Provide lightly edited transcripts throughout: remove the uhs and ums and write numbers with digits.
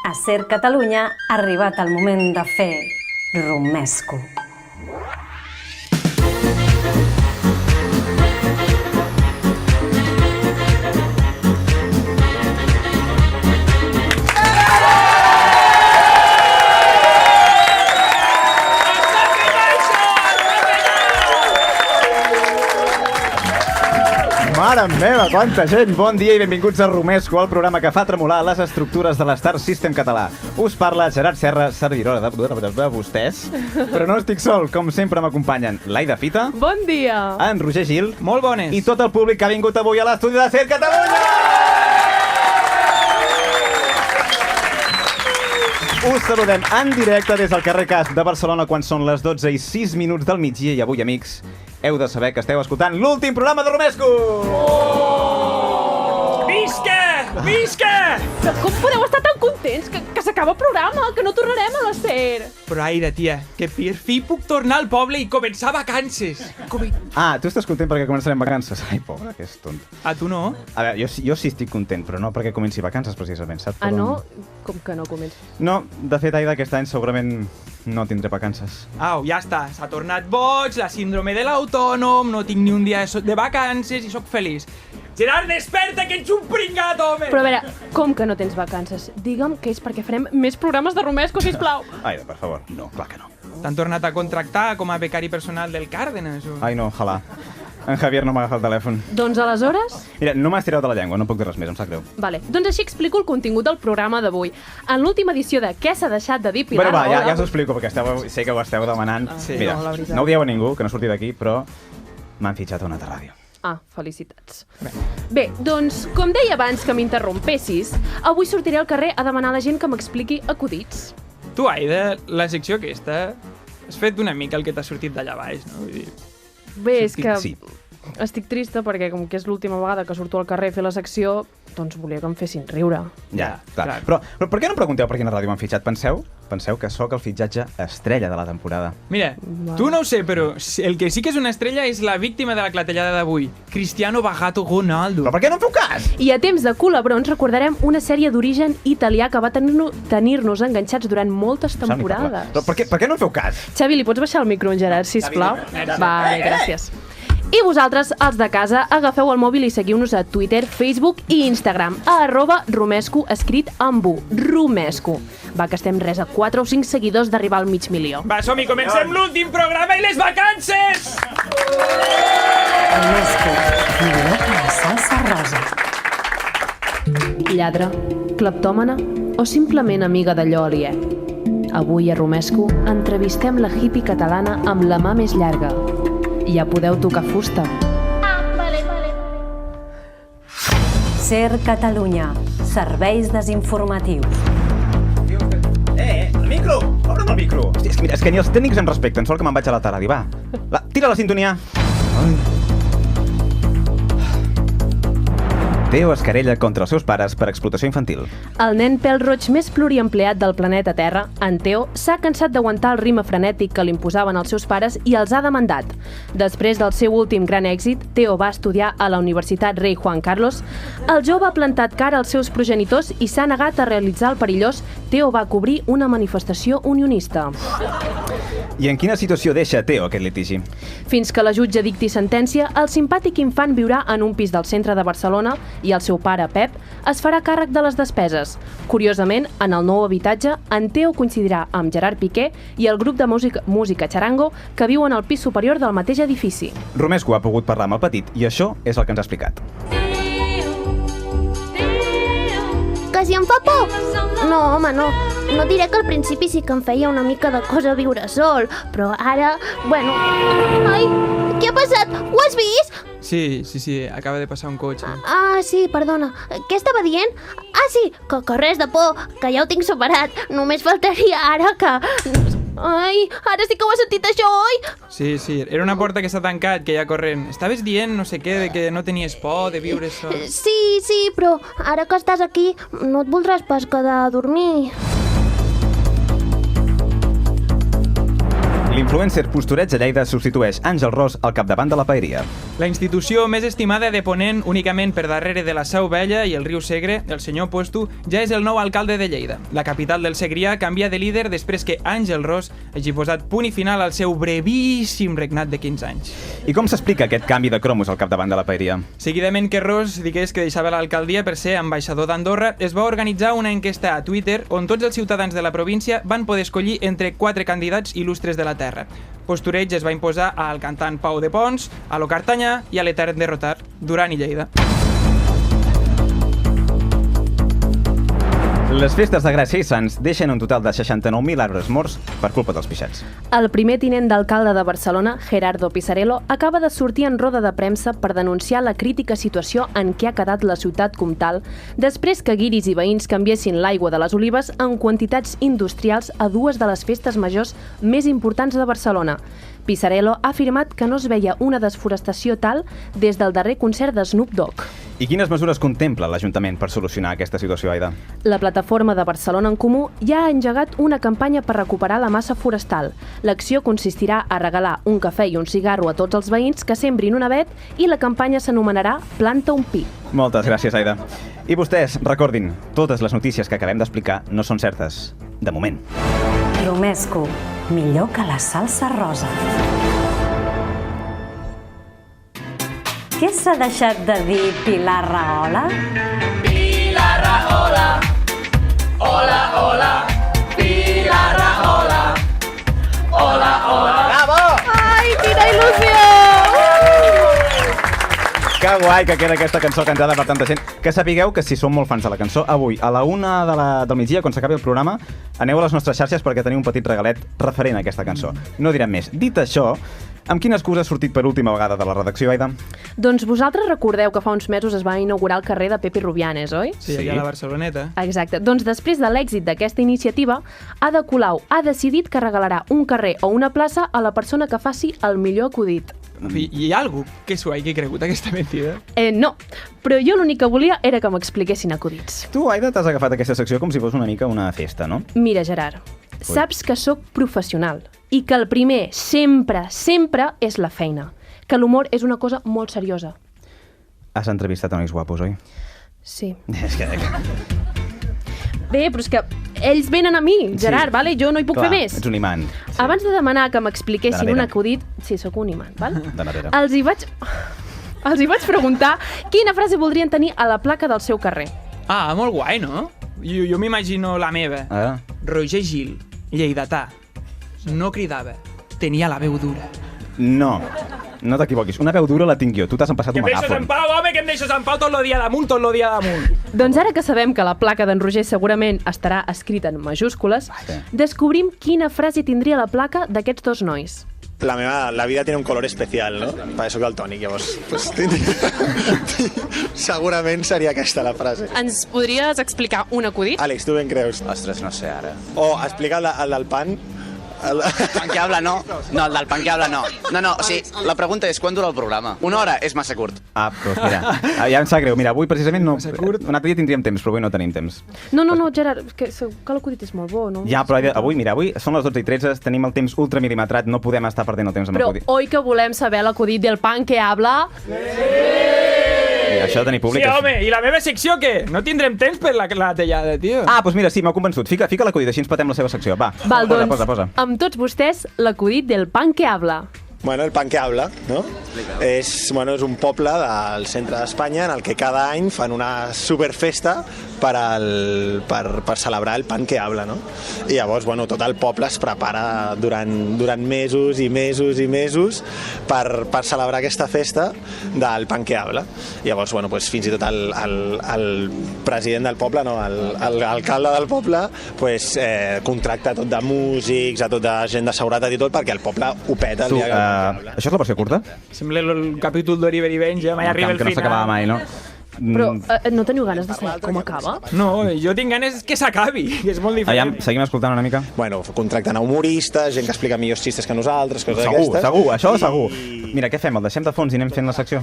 A Ser Catalunya ha arribat el moment de fer romesco. Mare meva, quanta gent! Bon dia i benvinguts a Romesco, el programa que fa tremolar les estructures de l'Star System català. Us parla Gerard Serra, servidora de vostès, però no estic sol, com sempre m'acompanyen l'Aida Fita. Bon dia! En Roger Gil. Molt bones! I tot el públic que ha vingut avui a l'estudi de Ser Catalunya! Us saludem en directe des del carrer Casp de Barcelona quan són les 12 i 6 minuts del migdia i avui, amics, heu de saber que esteu escoltant l'últim programa de Romesco! Visca! Visca! Com podeu estar tan contents que s'acaba el programa, que no tornarem a la SER? Però Aida, tia, que per fi puc tornar al poble i començar vacances. Ah, tu estàs content perquè començarem vacances? Ai, pobre, que és tonto. A tu no? A veure, jo sí estic content, però no perquè comenci vacances, precisament, saps? Ah, no? Com que no comença? No, de fet, Aida, aquest any segurament no tindré vacances. Au, ja està, s'ha tornat boig, la síndrome de l'autònom, no tinc ni un dia de vacances i sóc feliç. Gerard, desperta, que ets un pringat, home! Però a veure, com que no tens vacances? Digue'm que és perquè farem més programes de Romesco, sisplau. Aida, per favor, no, clar que no. T'han tornat a contractar com a becari personal del Cárdenas, o...? Ai, no, ojalà. En Javier no m'agafa el telèfon. Doncs aleshores... Mira, no m'has tirat de la llengua, no puc dir res més, em sap greu. Vale, doncs així explico el contingut del programa d'avui. En l'última edició de Què s'ha deixat de dir Pilar Bueno, va, ja Rahola... us ho explico, perquè sé que ho esteu demanant. Sí, Mira, no, la veritat. no ho dieu a ningú, que no surti d'aquí, però m'han fitxat a una altra ràdio. Ah, felicitats. Bé, doncs, com deia abans que m'interrompessis, avui sortiré al carrer a demanar a la gent que m'expliqui acudits. Tu, Aida, la secció aquesta, has fet una mica el que t'ha sortit d'allà baix, no? Vull dir... Bé, és que Sí. estic trista perquè com que és l'última vegada que surto al carrer a fer la secció, doncs volia que em fessin riure. Ja, clar. clar. Però per què no em pregunteu per quina ràdio m'han fitxat? Penseu que sóc el fitxatge estrella de la temporada. Mira, tu no ho sé, però el que sí que és una estrella és la víctima de la clatellada d'avui, Cristiano Bagato Ronaldo. Però per què no em feu cas? I a temps de colabrons recordarem una sèrie d'origen italià que va tenir-nos enganxats durant moltes temporades. Però per què no em feu cas? Xavi, li pots baixar el micro en Gerard, sisplau? Xavi, Vale, gràcies. I vosaltres, els de casa, agafeu el mòbil i seguiu-nos a Twitter, Facebook i Instagram, a @romesco, escrit amb U, Romesco. Va, que estem res a 4 o 5 seguidors d'arribar al mig milió. Va, som-hi, comencem l'últim programa i les vacances! Romesco, millor que la salsa rosa. Lladre, cleptòmana o simplement amiga d'allò aliè. Avui a Romesco entrevistem la hippie catalana amb la mà més llarga. Ja podeu tocar fusta. Ser Catalunya, serveis desinformatius. El micro! Obre'm el micro! Hosti, és que ni els tècnics em respecten, sol que me'n vaig a la tarda. Va, tira la sintonia. Teo es querella contra els seus pares per explotació infantil. El nen pèl-roig més pluriempleat del planeta Terra, en Teo, s'ha cansat d'aguantar el ritme frenètic que li imposaven els seus pares i els ha demandat. Després del seu últim gran èxit, Teo va estudiar a la Universitat Rei Juan Carlos. El jove ha plantat cara als seus progenitors i s'ha negat a realitzar el perillós. Teo va cobrir una manifestació unionista. I en quina situació deixa Teo aquest litigi? Fins que la jutge dicti sentència, el simpàtic infant viurà en un pis del centre de Barcelona i el seu pare, Pep, es farà càrrec de les despeses. Curiosament, en el nou habitatge, en Teo coincidirà amb Gerard Piqué i el grup de música Charango que viuen al pis superior del mateix edifici. Romesco ha pogut parlar amb el petit i això és el que ens ha explicat. Que si em fa por? No, home, no. No diré que al principi sí que em feia una mica de cosa viure sol, però ara, bueno... Ai, què ha passat? Ho has vist? Sí, acaba de passar un cotxe. Ah, sí, perdona. Què estava dient? Ah, sí, que res de por, que ja ho tinc superat. Només faltaria ara que... Ai, ara sí que ho has sentit això, oi? Sí, era una porta que s'ha tancat, que ja corrent. Estaves dient no sé què, de que no tenies por de viure sol. Sí, però ara que estàs aquí no et voldràs pas quedar a dormir. L'influencer Postureig a Lleida substitueix Àngel Ros al capdavant de la paeria. La institució més estimada de Ponent, únicament per darrere de la Seu Vella i el riu Segre, el senyor Postu, ja és el nou alcalde de Lleida. La capital del Segrià canvia de líder després que Àngel Ros hagi posat punt i final al seu brevíssim regnat de 15 anys. I com s'explica aquest canvi de cromos al capdavant de la paeria? Seguidament que Ros digués que deixava l'alcaldia per ser ambaixador d'Andorra, es va organitzar una enquesta a Twitter on tots els ciutadans de la província van poder escollir entre 4 candidats il·lustres de la terra. Postureig es va imposar al cantant Pau de Pons, a lo Cartanyà i a l'etern derrotat Duran i Lleida. Les festes de Gràcia i Sants deixen un total de 69.000 arbres morts per culpa dels pixats. El primer tinent d'alcalde de Barcelona, Gerardo Pisarello, acaba de sortir en roda de premsa per denunciar la crítica situació en què ha quedat la ciutat comtal després que guiris i veïns canviessin l'aigua de les olives en quantitats industrials a dues de les festes majors més importants de Barcelona. Pisarello ha afirmat que no es veia una desforestació tal des del darrer concert de Snoop Dogg. I quines mesures contempla l'Ajuntament per solucionar aquesta situació, Aida? La plataforma de Barcelona en Comú ja ha engegat una campanya per recuperar la massa forestal. L'acció consistirà a regalar un cafè i un cigarro a tots els veïns que sembrin un avet i la campanya s'anomenarà Planta un pi. Moltes gràcies, Aida. I vostès, recordin, totes les notícies que acabem d'explicar no són certes. De moment. Romesco, millor que la salsa rosa. Què s'ha deixat de dir Pilar Rahola? Pilar Rahola, hola, hola, Pilar Rahola, hola, hola. Bravo! Ai, quina il·lusió! Que guai que queda aquesta cançó cantada per tanta gent. Que sapigueu que si som molt fans de la cançó, avui a la 1 del migdia, quan s'acabi el programa, aneu a les nostres xarxes perquè teniu un petit regalet referent a aquesta cançó. No direm més. Dit això, amb quina excusa ha sortit per última vegada de la redacció, Aida? Doncs vosaltres recordeu que fa uns mesos es va inaugurar el carrer de Pepi Rubianes, oi? Sí, allà a la Barceloneta. Exacte. Doncs després de l'èxit d'aquesta iniciativa, Ada Colau ha decidit que regalarà un carrer o una plaça a la persona que faci el millor acudit. Hi ha algú que s'ho hagi cregut, aquesta mentida? No, però jo l'únic que volia era que m'expliquessin acudits. Tu, Aida, t'has agafat aquesta secció com si fos una mica una festa, no? Mira, Gerard, saps que sóc professional i que el primer, sempre, sempre, és la feina. Que l'humor és una cosa molt seriosa. Has entrevistat a nois guapos, oi? Sí. És que... Bé, però és que ells venen a mi, Gerard, vale? Jo no hi puc Clar, fer més. ets un imant. Sí. Abans de demanar que m'expliquessin De un darrere. acudit... Sí, sóc un imant, val? De darrere. Els hi vaig preguntar quina frase voldrien tenir a la placa del seu carrer. Ah, molt guai, no? Jo m'imagino la meva. Roger Gil, lleidatà. No cridava, tenia la veu dura. No, no t'equivoquis. Una veu dura la tinc jo. Tu t'has empassat Que un em deixes en megàfon. pau, home, que em deixes en pau tot el dia damunt, tot el dia damunt. Doncs ara que sabem que la placa d'en Roger segurament estarà escrita en majúscules, descobrim quina frase tindria la placa d'aquests dos nois. La vida tiene un color especial, no? Per això que el tònic, llavors... Pues, segurament seria aquesta la frase. Ens podries explicar un acudit? Àlex, tu ben creus? Ostres, no sé ara. O explica el del pan. Pan que habla no. No, el del pan que habla no. No, o sigui, la pregunta és quan dura el programa? Una hora és massa curt. Ah, doncs mira, ja em sap greu. Mira, avui precisament no... Un altre dia tindríem temps, però avui no tenim temps. No, Gerard, que l'acudit és molt bo, no? Ja, però avui són les 12:13, tenim el temps ultramil·limetrat, no podem estar perdent el temps amb Però l'acudit. oi que volem saber l'acudit del pan que habla? Mira, això de tenir públic... Sí, home, i la meva secció què? No tindrem temps per la tellada, tio. Ah, doncs mira, sí, m'ha convençut. Fica l'acudit, així ens patem la seva secció. Va, Val, doncs, posa. amb tots vostès, l'acudit del pan que habla. Bueno, el pan que habla, no? És un poble del centre d'Espanya en el que cada any fan una superfesta per celebrar el pan que habla, no? I llavors, tot el poble es prepara durant mesos i mesos i mesos per celebrar aquesta festa del pan que habla. I llavors, fins i tot el president del poble, no, l'alcalde del poble, contracta tot de músics, a tot de gent de seguretat i tot, perquè el poble ho peta el dia que habla. Això és la versió curta? Sembla el capítol d'Oliver i Benja, mai arriba el que final. no s'acabava mai, no? Però no teniu ganes de saber com acaba? No, jo tinc ganes que s'acabi, que és molt diferent. Seguim escoltant una mica? Contracten a humoristes, gent que explica millors xistes que nosaltres, coses d'aquestes. Segur, això segur. Mira, què fem? El deixem de fons i anem fent la secció?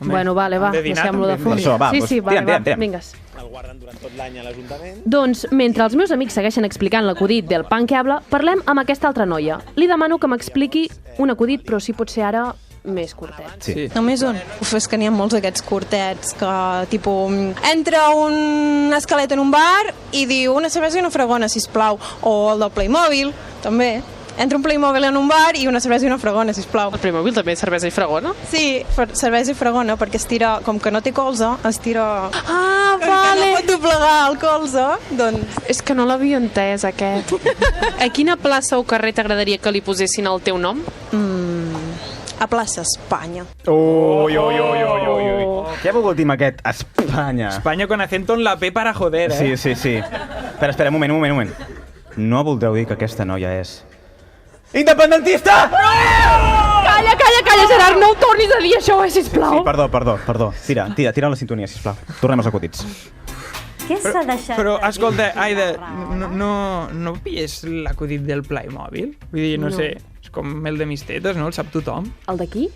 Bueno, vale, va, de dinar deixem-lo de també. fons. Això, va, sí, doncs, sí, vale, tirem. va, vingues. El guarden durant tot l'any a l'Ajuntament. Doncs, mentre els meus amics segueixen explicant l'acudit del pan que habla, parlem amb aquesta altra noia. Li demano que m'expliqui un acudit, però si pot ser ara més curtet. Sí. Només un? Uf, és que n'hi ha molts d'aquests curtets que, tipus, entra un esquelet en un bar i diu una cervesa i una fregona, sisplau. O el del Playmobil, també. Entra un Playmobil en un bar i una cervesa i una fregona, sisplau. El Playmobil també, cervesa i fregona? Sí, cervesa i fregona, perquè es tira, com que no té colze, es tira... Ah, vale! No pot doblegar el colze, doncs... És que no l'havia entès, aquest. A quina plaça o carrer t'agradaria que li posessin el teu nom? A plaça Espanya. Ui. Què ha volgut dir amb aquest Espanya? Espanya con acento en la P para joder, eh? Sí. Espera, un moment. No voldreu dir que aquesta noia és... independentista! Calla, Gerard, no ho tornis a dir això, sisplau. Sí, perdó. Tira la sintonia, sisplau. Tornem als acudits. Què s'ha deixat? Però, de dir? escolta, Aida, no pilles l'acudit del Playmobil? Vull dir, no sé, és com el de Mistetes, no? El sap tothom. El d'aquí?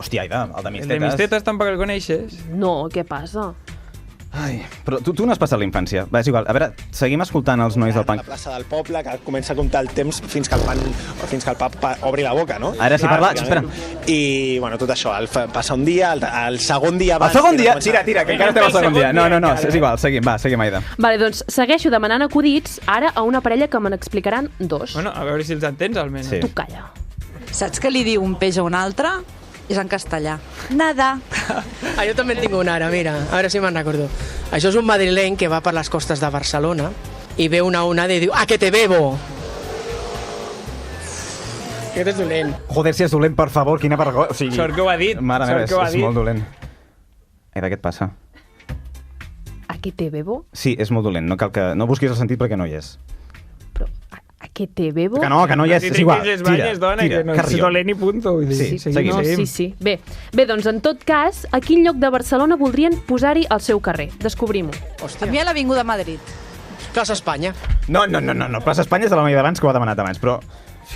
Hòstia, Aida, el de El Mistetes. de Mistetes tampoc el coneixes? No, què passa? Ai, però tu no has passat la infància. Va, és igual. A veure, seguim escoltant els nois del A punk. la plaça del poble, que comença a comptar el temps fins que el pap obri la boca, no? Ara sí parla... Espera. I, bueno, tot això, passa un dia, el segon dia... El segon dia? Tira, que encara estem al segon dia. No, és igual, seguim, Aida. Vale, doncs segueixo demanant acudits ara a una parella que me n'explicaran dos. Bueno, a veure si els entens, almenys. Sí. Tu calla. Saps què li diu un peix a un altre? És en castellà. Nada. Jo també en tinc una ara, mira, a veure si me'n recordo. Això és un madrileny que va per les costes de Barcelona i ve una onada i diu «Ah, que te bebo!» Aquest és dolent. Joder, si és dolent, per favor, quina vergonya. O sigui... Sort que ho ha dit. Mare meva, Sort que ho ha és dit. molt dolent. Aida, què et passa? A què te bebo? Sí, és molt dolent. No cal que... No busquis el sentit perquè no hi és. Però a què te bebo? Que no hi és. És igual. Les banyes, dona, que no és carrió. dolent i punto. Vull dir, Sí, seguim. No, sí. Bé, doncs en tot cas, a quin lloc de Barcelona voldrien posar-hi el seu carrer? Descobrim-ho. A mi a l'Avinguda Madrid. Plaça Espanya. No. Plaça Espanya és de la noia d'abans que ho ha demanat abans, però...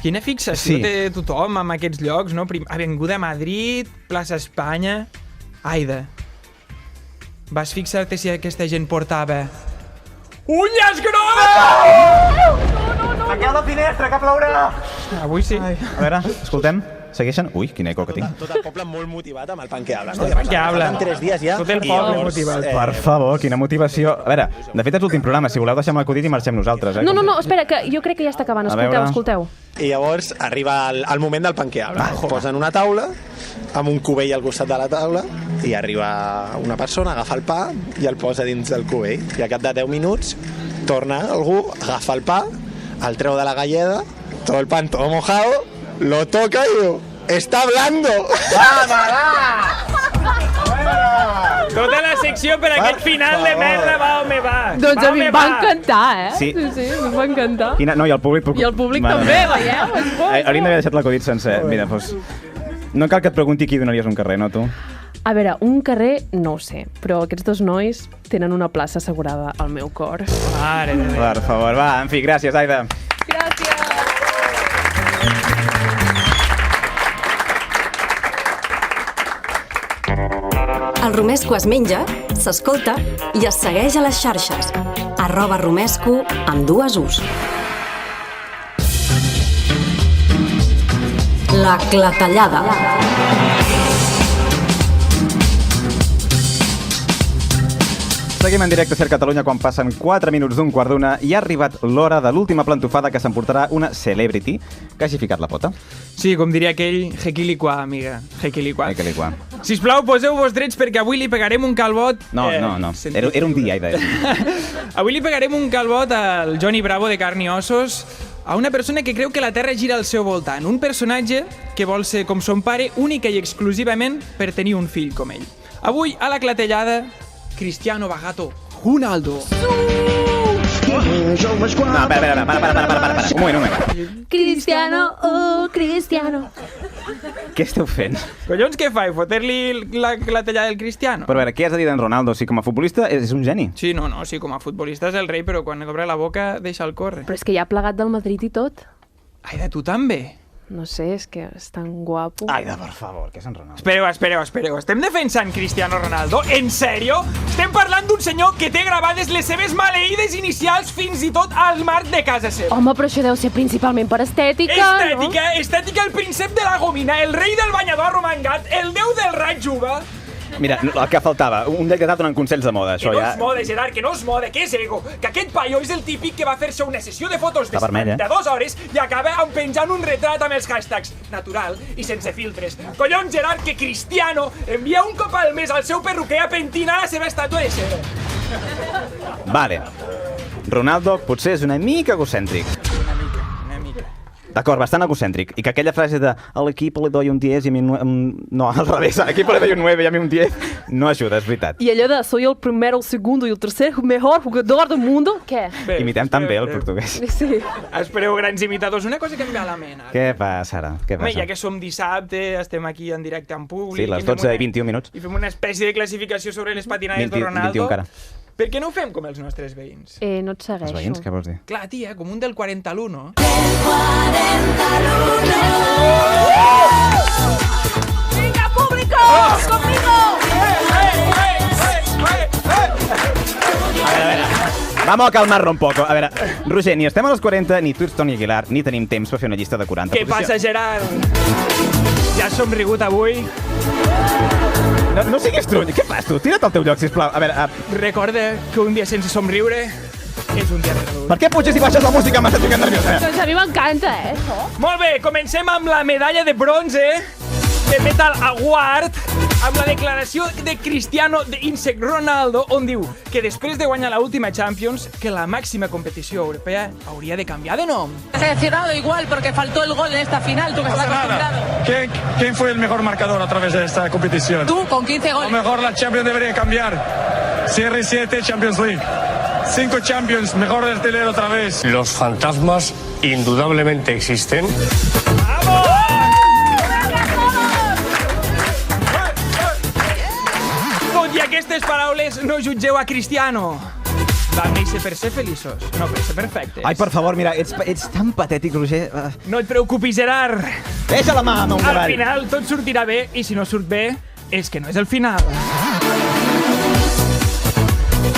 Quina fixació Sí. té tothom amb aquests llocs, no? Avinguda Madrid, plaça Espanya... Aida, vas fixar-te si aquesta gent portava... Unyes grogues! Tanqueu la finestra, que plourà! Avui sí. A veure, escoltem. Segueixen... Ui, quina eco que tinc. Tot el poble molt motivat amb el pan que habla, no? El pan que habla. En 3 dies ja. Tot el I poble llavors, motivat. Per favor, quina motivació. A veure, de fet és l'últim programa. Si voleu deixem l'acudit i marxem nosaltres, eh? No, espera, que jo crec que ja està acabant. A veure. Escolteu. I llavors arriba el moment del pan que habla. Posen una taula, amb un cubell al costat de la taula, i arriba una persona, agafa el pa i el posa dins del cubell. I al cap de 10 minuts torna algú, agafa el pa, el treu de la galleda, todo el pan todo mojado, lo toca i diu, ¡está hablando! Tota la secció per aquest final de merda, va home, va. Doncs a mi em va encantar, eh? Sí. Sí, em va encantar. Quina... No, i el públic... I el públic Mare també, meva. veieu? És bo. Hauríem d'haver deixat l'acudit sencer. Mira, doncs... No cal que et pregunti qui donaries un carrer, no, tu? A veure, un carrer no ho sé, però aquests dos nois tenen una plaça assegurada al meu cor. Mare de Déu. Per favor, va, en fi, gràcies, Aida. Gràcies! El Romesco es menja, s'escolta i es segueix a les xarxes. @Romesco amb 2 U's. La clatellada. Seguim en directe a Ser Catalunya quan passen 4 minuts d'un quart d'una i ha arribat l'hora de l'última plantofada que s'emportarà una celebrity que hagi ficat la pota. Sí, com diria aquell, jequiliquà, amiga. Jequiliquà. Jequiliquà. Sisplau, poseu-vos drets perquè avui li pegarem un calbot... No. Era un dia, Aida. Avui li pegarem un calbot al Johnny Bravo de Carn i Ossos, a una persona que creu que la Terra gira al seu voltant. Un personatge que vol ser com son pare única i exclusivament per tenir un fill com ell. Avui, a la clatellada, Cristiano Bagato Ronaldo. No, para. Un moment. Cristiano. Què esteu fent? Collons, què fa? Fotre-li la clatellada del Cristiano? Però a veure, què has de dir d'en Ronaldo? O sigui, com a futbolista és un geni. Sí, no, sí, com a futbolista és el rei, però quan obre la boca deixa el córrer. Però és que ja ha plegat del Madrid i tot. Aida, tu també? No sé, és que és tan guapo. Ai, per favor, que és en Ronaldo. Espereu. Estem defensant Cristiano Ronaldo? En sèrio? Estem parlant d'un senyor que té gravades les seves maleïdes inicials fins i tot al marc de casa seva. Home, però això deu ser principalment per estètica, Estètica, el príncep de la gomina, el rei del banyador arromangat, el déu del raig juga. Mira, el que faltava, un dec que t'ha donant consells de moda, això Que no ja... és moda, Gerard, que no és moda, que és ego. Que aquest paio és el típic que va fer-se una sessió de fotos de Està vermell, 72 hores i acaba penjant un retrat amb els hashtags natural i sense filtres. Collons, Gerard, que Cristiano envia un cop al mes al seu perruquer a pentinar la seva estàtua de cera. Vale. Ronaldo potser és una mica egocèntric. Una mica. D'acord, bastant egocèntric. I que aquella frase de al equipo le doy un 10 y a mí no, al revés, al equipo le doy un 9 y a mí un 10 no ajuda, és veritat. I allò de soy el primero, el segundo y el tercer mejor jugador del mundo, què? Imitem tan bé el portuguès. Sí. Espereu, grans imitadors, una cosa que em ve a la ment. Què passa ara? Què Home, passa? ja que som dissabte, estem aquí en directe en públic... Sí, les 12 i 21 minuts. I fem una espècie de classificació sobre les patinades de Ronaldo. 21 encara. Per què no ho fem com els nostres veïns? No et segueixo. Els veïns, què vols dir? Clar, tia, com un del 40 a l'1. ¡Venga, público! ¡Conmigo! A veure. Vamos a calmar-lo un poco. A veure, Roger, ni estem a les 40, ni tu ets Toni Aguilar, ni tenim temps per fer una llista de 40. Què passa, Gerard? Ja has somrigut avui? No siguis truny. Què fas tu? Tira't al teu lloc, sisplau. A veure... Recorda que un dia sense somriure és un dia perdut. Per què puges i baixes la música? M'estàs ficant nerviosa. Doncs a mi m'encanta, això. Molt bé, comencem amb la medalla de bronze de Metal Award, amb la declaració de Cristiano de Insect Ronaldo, on diu que després de guanyar l'última Champions, que la màxima competició europea hauria de canviar de nom. Decepcionado igual porque faltó el gol en esta final, tú que estás acostumbrado. ¿Quién fue el mejor marcador a través de esta competición? Tú con 15 goles. A lo mejor la Champions debería cambiar. CR7 Champions League. 5 Champions, mejor artillero otra vez. Los fantasmas indudablemente existen. Tot i aquestes paraules, no jutgeu a Cristiano. Vam néixer per ser feliços, no per ser perfectes. Ai, per favor, mira, ets tan patètic, Roger. No et preocupis, Gerard. Deixa la mà, meu Al morall. final tot sortirà bé, i si no surt bé, és que no és el final.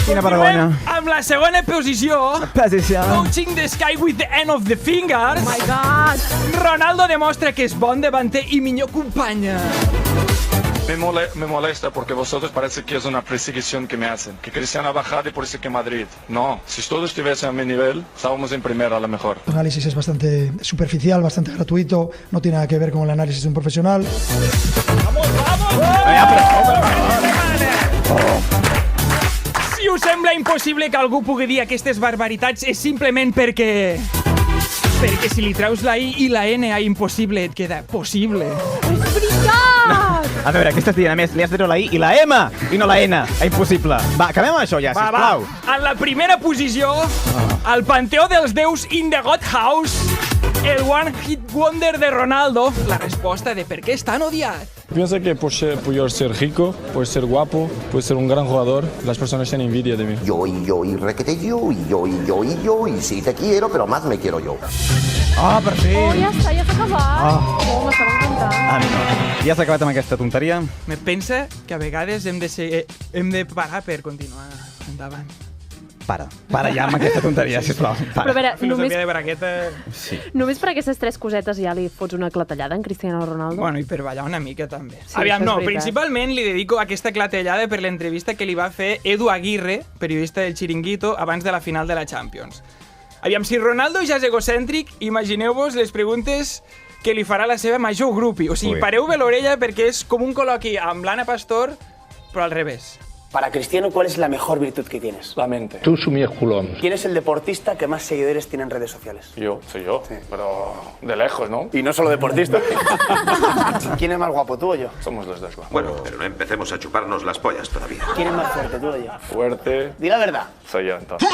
Quina vergonya. Amb la segona posició, Touching the Sky with the End of the Fingers, Oh my God. Ronaldo demostra que és bon davanter i millor companya. Me molesta porque vosotros parece que es una perseguición que me hacen. Que Cristiano ha bajado y por eso que Madrid. No, si todos estuviesen a mi nivel, estábamos en primera a lo mejor. El análisis es bastante superficial, bastante gratuito, no tiene nada que ver con el análisis de un profesional. Si us sembla impossible que algú pugui dir aquestes barbaritats és simplement perquè si li treus la I i la N a impossible et queda possible. És veritat! A veure, què estàs dient? A més, li has de treure la I i la M i no la N. Impossible. Va, acabem amb això ja, sisplau. En la primera posició, al panteó dels déus in the God House, el One Hit Wonder de Ronaldo, la resposta de per què és tan odiat. Pienso que por ser rico, por ser guapo, por ser un gran jugador, las personas tienen envidia de mí. Yo, y requete yo, y sí te quiero, pero más me quiero yo. Oh, per fi. Oh, ja està acabat. Oh. M'estava encantant. Ah, no. Ja s'ha acabat amb aquesta tonteria. Me pensa que a vegades hem de parar per continuar endavant. Para ja amb aquesta tonteria, sisplau. Però a veure, Filosofia de bragueta... Sí. Només per aquestes tres cosetes ja li fots una clatellada en Cristiano Ronaldo? Bueno, i per ballar una mica també. Sí, Aviam, això és no, veritat. principalment li dedico aquesta clatellada per l'entrevista que li va fer Edu Aguirre, periodista del Chiringuito, abans de la final de la Champions. Aviam, si Ronaldo ja és egocèntric, imagineu-vos les preguntes que li farà la seva major grupi. O sigui, pareu bé l'orella perquè és com un col·loqui amb l'Anna Pastor, però al revés. Para Cristiano, ¿cuál es la mejor virtud que tienes? La mente. Tú sumías culón. ¿Quién es el deportista que más seguidores tiene en redes sociales? Soy yo, pero de lejos, ¿no? Y no solo deportista. ¿Quién es más guapo, tú o yo? Somos los dos guapos. Bueno, pero no empecemos a chuparnos las pollas todavía. ¿Quién es más fuerte, tú o yo? Fuerte. Di la verdad. Soy yo, entonces.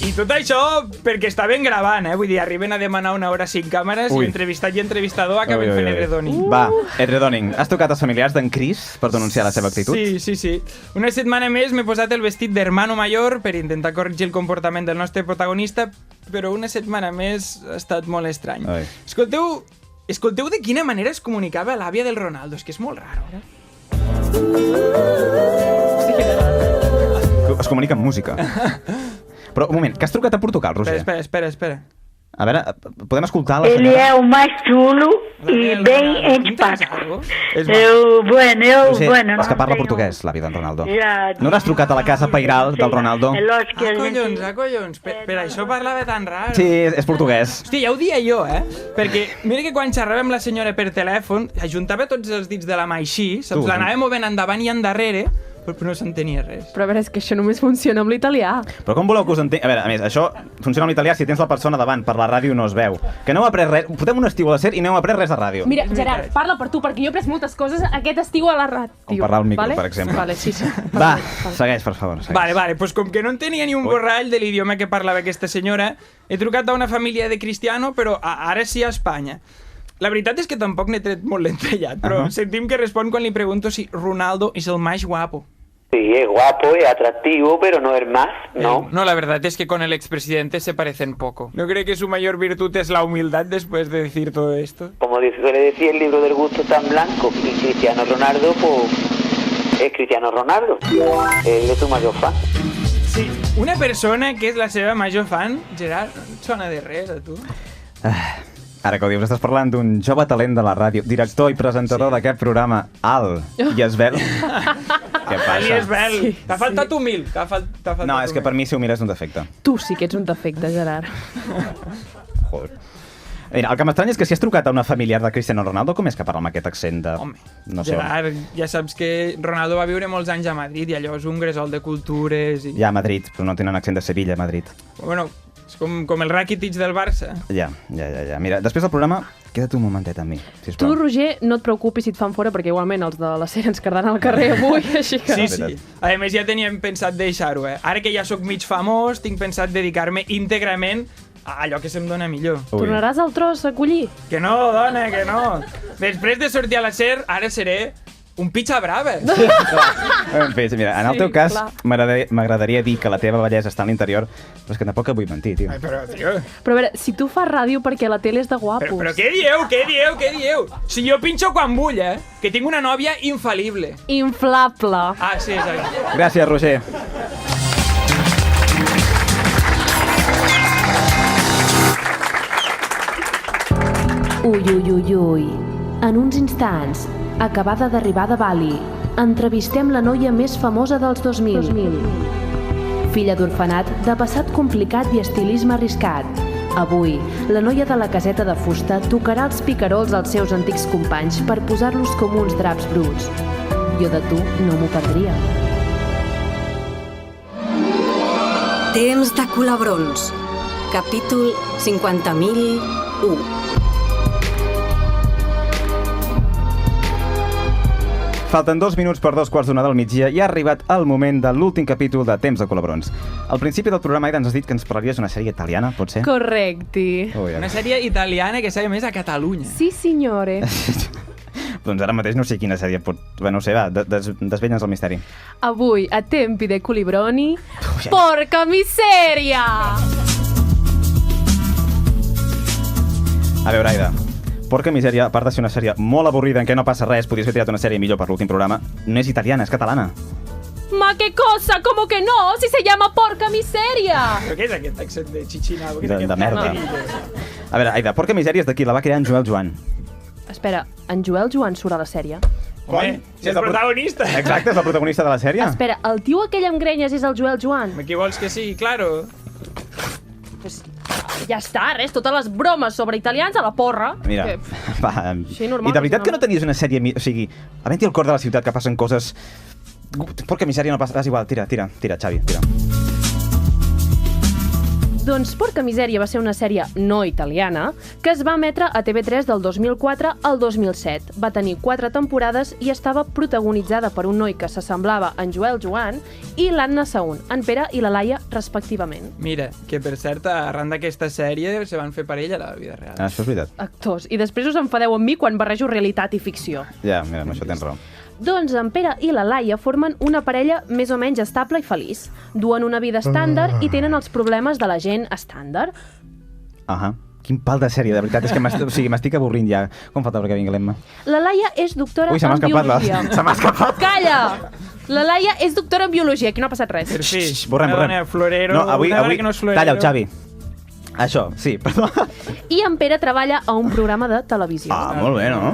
I tot això perquè està ben gravant, Vull dir, arriben a demanar una hora sin càmeres i entrevistat i entrevistador acaben fent edredoning. Va, edredoning. Has tocat als familiars d'en Chris per denunciar la seva actitud? Sí. Una setmana més m'he posat el vestit d'hermano mayor per intentar corregir el comportament del nostre protagonista, però una setmana més ha estat molt estrany. Ai. Escolteu de quina manera es comunicava l'àvia del Ronaldo, és que és molt raro. Es comunica amb música. Però, un moment, que has trucat a Portugal, Roger? Espera. A veure, podem escoltar la Ele senyora? é o mais chulo e bem antipático. Bueno, És que parla tenho- portuguès, l'avi d'en Ronaldo. Ja, No l'has trucat a la casa pairal del Ronaldo? É lógico que a gente... Collons, per això parlava tan raro. Sí, és portuguès. Hòstia, ja ho dia jo, Perquè mira que quan xerrava amb la senyora per telèfon, ajuntava tots els dits de la mà així, saps? Tu, L'anava movent endavant i endarrere, però no s'entenia res. Però a veure, és que això només funciona amb l'italià. Però com voleu que us entengui? A veure, a més, això funciona en l'italià si tens la persona davant, per la ràdio no es veu. Que no heu après res, fotem un estiu a la SER i no heu après res de ràdio. Mira, Gerard, parla per tu, perquè jo he après moltes coses aquest estiu a la ràdio. Com parlar al micro, vale? per exemple. Vale, sí. Va, segueix, per favor. Segueix. Vale, pues com que no entenia ni un borrall de l'idioma que parlava aquesta senyora, he trucat a una família de Cristiano, però ara sí a Espanya. La veritat és que tampoc n'he tret molt l'entrellat, però sentim que respon quan li pregunto si Ronaldo és el més guapo. Sí, es guapo, es atractivo, pero no es más, ¿no? No, la verdad es que con el expresidente se parecen poco. ¿No cree que su mayor virtud es la humildad después de decir todo esto? Como suele decir el libro del gusto tan blanco, y Cristiano Ronaldo, pues es Cristiano Ronaldo. Él es su mayor fan. Sí, una persona que és la seva major fan, Gerard, no et sona de res a tu? Ara que ho dius, estàs parlant d'un jove talent de la ràdio, director i presentador d'aquest programa, alt i esvelt. Què passa? Ali és bel. T'ha faltat humil. No, és que per mi ser humil és un defecte. Tu sí que ets un defecte, Gerard. Joder. Mira, el que m'estranya és que si has trucat a una familiar de Cristiano Ronaldo, com és que parla amb aquest accent de... Home, no sé Gerard, ja saps que Ronaldo va viure molts anys a Madrid i allò és un gresol de cultures i... Ja, a Madrid, però no tenen accent de Sevilla, a Madrid. Bueno, és com el Rakitic del Barça. Ja. Mira, després del programa, queda't un momentet amb mi, Tu, sisplau. Roger, no et preocupis si et fan fora, perquè igualment els de la SER ens quedaran al carrer avui, així que... Sí. A més, ja teníem pensat deixar-ho, Ara que ja sóc mig famós, tinc pensat dedicar-me íntegrament a allò que se'm dona millor. Tornaràs al tros a collir? Que no, dona, que no. Després de sortir a la SER, ara seré un pitxa brava. En fi, mira, en el Sí, teu cas, clar. m'agradaria dir que la teva bellesa està a l'interior, però és que tampoc et vull mentir, tio. Ai, però, tio... Però a veure, si tu fas ràdio perquè la tele és de guapos... Però què dieu? Si jo pinxo quan vull, que tinc una nòvia infal·lible. Inflable. Ah, sí, exacte. Gràcies, Roger. Ui. En uns instants, acabada d'arribar de Bali, entrevistem la noia més famosa dels 2000. Filla d'orfenat, de passat complicat i estilisme arriscat. Avui, la noia de la caseta de fusta tocarà els picarols als seus antics companys per posar-los com uns draps bruts. Jo de tu no m'ho perdria. Temps de colabrons. Capítol 50.001. Falten 2 minuts per 2:15 del migdia i ha arribat el moment de l'últim capítol de Temps de Colabrons. Al principi del programa ens has dit que ens parlaries d'una sèrie italiana, pot ser? Correcte. Una sèrie italiana que s'ha emès a Catalunya. Sí, signore. Doncs ara mateix no sé quina sèrie pot... Bé, no sé, va, desvetlla'ns el misteri. Avui, a tempi de culibroni, porca misèria! A veure, Aida, Porca Misèria, a part de ser una sèrie molt avorrida en què no passa res, podries haver tirat una sèrie millor per l'últim programa, no és italiana, és catalana. Ma qué cosa, ¿cómo que no? Si se llama porca miseria. Però què és aquest accent de xixinau? De merda. A veure, Aida, Porca Misèria és d'aquí, la va crear en Joel Joan. Espera, en Joel Joan surt a la sèrie? Home, si és el protagonista. Exacte, és el protagonista de la sèrie. Espera, el tio aquell amb grenyes és el Joel Joan? Qui vols que sigui? Claro. Pues ja està, res, totes les bromes sobre italians a la porra. Mira, Que- va, Sí, normal, i de veritat no. que no tenies una sèrie... O sigui, havent-hi al cor de la ciutat que passen coses... Porca Misèria no passa... És igual, tira, Xavi, tira. Doncs Porca Misèria va ser una sèrie no italiana que es va emetre a TV3 del 2004 al 2007. Va tenir 4 temporades i estava protagonitzada per un noi que s'assemblava en Joel Joan i l'Anna Saún, en Pere i la Laia, respectivament. Mira, que per cert, arran d'aquesta sèrie se van fer parella a la vida real. Això és veritat. Actors. I després us enfadeu amb mi quan barrejo realitat i ficció. Ja, mira, amb això tens raó. Doncs en Pere i la Laia formen una parella més o menys estable i feliç. Duen una vida estàndard i tenen els problemes de la gent estàndard. Quin pal de sèrie, de veritat, és que m'estic avorrint ja. Com falta perquè vingui l'Emma? La Laia és doctora Ui, se m'ha en escapat biologia. Se m'ha escapat. Calla! La Laia és doctora en biologia, aquí no ha passat res. Borrem. Florero, avui, que no és florero. Talla el Xavi. Això, sí, perdó. I en Pere treballa a un programa de televisió. Molt bé, no?